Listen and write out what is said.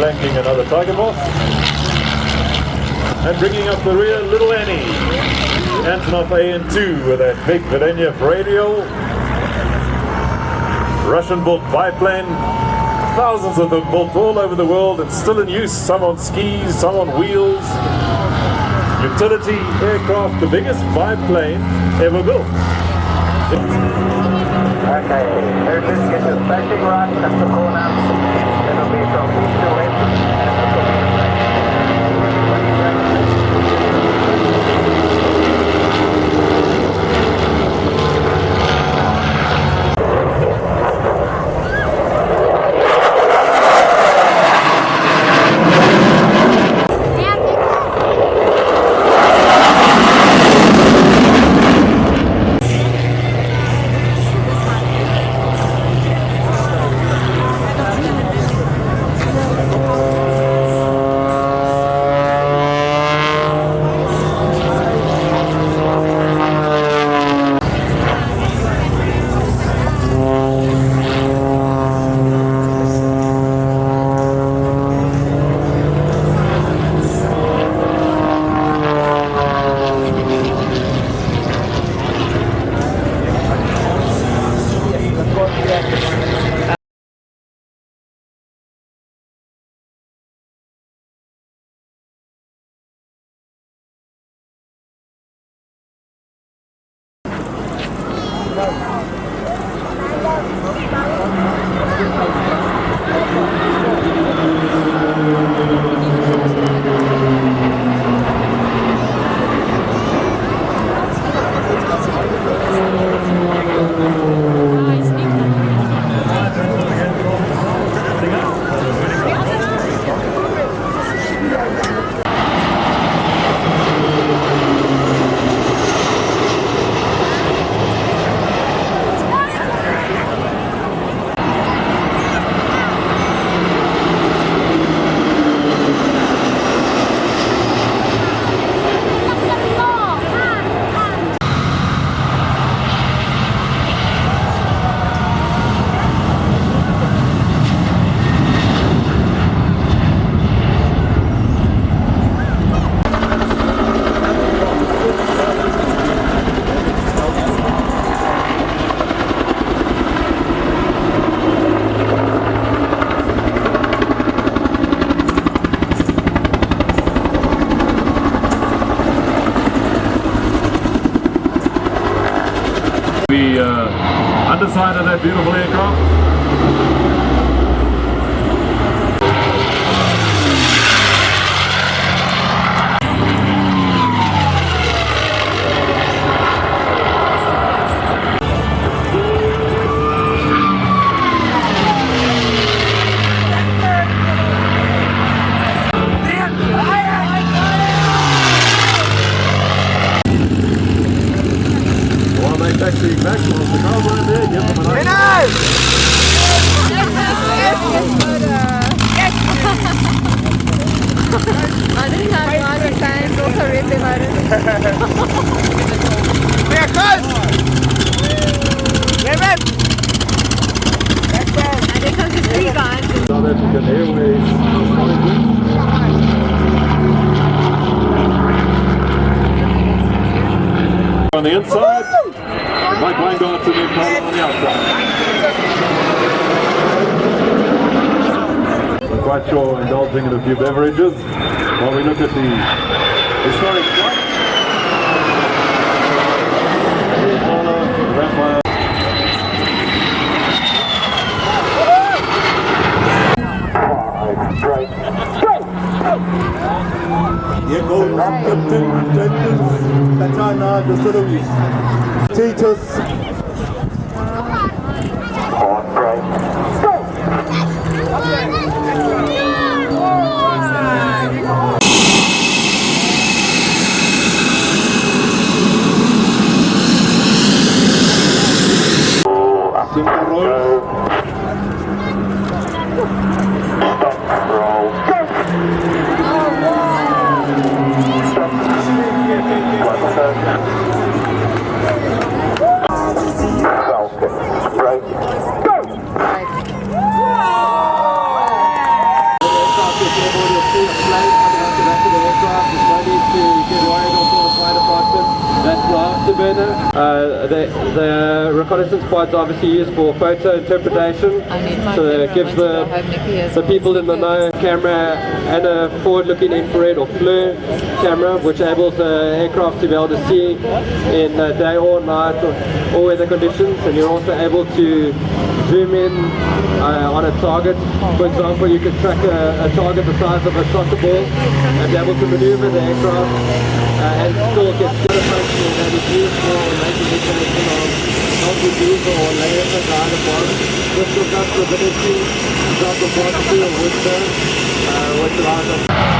flanking another Tiger Moth. And bringing up the rear, Little Annie. Antonov AN2 with that big Vedenev radial. Russian-built biplane. Thousands of them built all over the world and still in use, some on skis, some on wheels. Utility aircraft, the biggest biplane ever built. Okay, here this is the flashing rod, that's the corner. It'll be from east to west, and it'll be the underside of that beautiful aircraft. Taxi back towards the car right there, give them a nice... I didn't have other times, also really matters. There, close! Give it! And there comes the three guys. South African Airways. On the inside, Mike Weingart's in the corner on the outside. I'm quite sure indulging in a few beverages while we look at the historic flight. Here goes Captain Katana, the service. Teachers. on break. board, you'll see a plane coming out the back of the aircraft. There's no need to get worried or call the fire department. That's the afterburner. The reconnaissance pod's obviously used for photo interpretation. So it gives the people in the know camera and a forward-looking infrared or FLIR camera, which enables the aircraft to be able to see in day or night or weather conditions. And you're also able to zoom in on a target. For example, you could track a target the size of a soccer ball and be able to maneuver the aircraft and still get the function that is used for making information of altitude or layers of the bottom. This will cut stability, drop the velocity of wind, which allows us